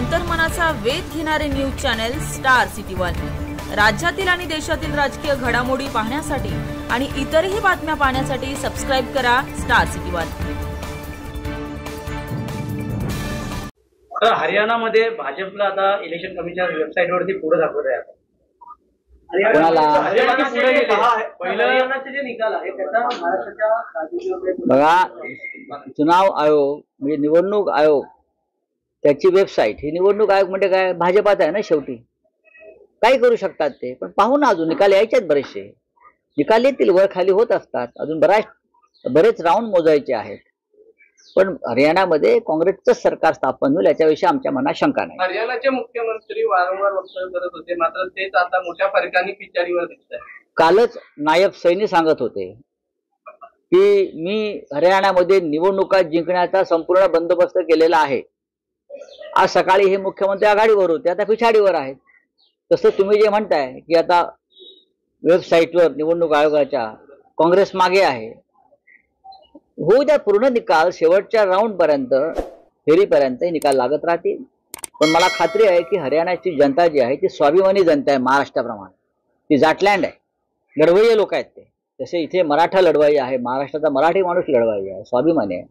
अंतर्मनाचा वेध घेणारे news channel star city one. राज्यातील आणि देशातील राजकीय घडामोडी पाहण्यासाठी आणि इतरही बातम्या पाहण्यासाठी सबस्क्राइब करा स्टार सिटी वन। हरियाणामध्ये भाजपला आता इलेक्शन कमिशन वेबसाईटवरती पुढे दाखवत आहे। बघा, चुनाव आयोग म्हणजे निवडणूक आयोग त्याची वेबसाईट ही निवडणूक आयोग म्हणजे काय, भाजपात आहे ना, शेवटी काही करू शकतात ते। पण पाहू ना, अजून निकाल यायचे, बरेचसे निकाल येतील, वर खाली होत असतात, अजून बरेच राऊंड मोजायचे आहेत। पण हरियाणामध्ये काँग्रेसचं सरकार स्थापन होईल याच्याविषयी आमच्या मनात शंका नाही। हरियाणाचे मुख्यमंत्री वारंवार वक्तव्य करत होते, मात्र तेच आता मोठ्या फरकाने पिछाडीवर दिसत आहे। कालच नायब सैनी सांगत होते की मी हरियाणामध्ये निवडणुका जिंकण्याचा संपूर्ण बंदोबस्त केलेला आहे। आज सकाळी हे मुख्यमंत्री आघाडीवर होते, आता पिछाडीवर आहेत। तसं तुम्ही जे म्हणताय की आता वेबसाईटवर निवडणूक आयोगाच्या काँग्रेस मागे आहे, होऊ द्या पूर्ण निकाल, शेवटच्या राऊंड पर्यंत, फेरीपर्यंत निकाल लागत राहतील। पण मला खात्री आहे की हरियाणाची जनता जी आहे ती स्वाभिमानी जनता आहे, महाराष्ट्राप्रमाणे ती जाटलँड आहे, लढवय्ये लोक आहेत ते। तसे इथे मराठा लढवय्ये आहे, महाराष्ट्राचा मराठी माणूस लढवय्या आहे, स्वाभिमानी आहे।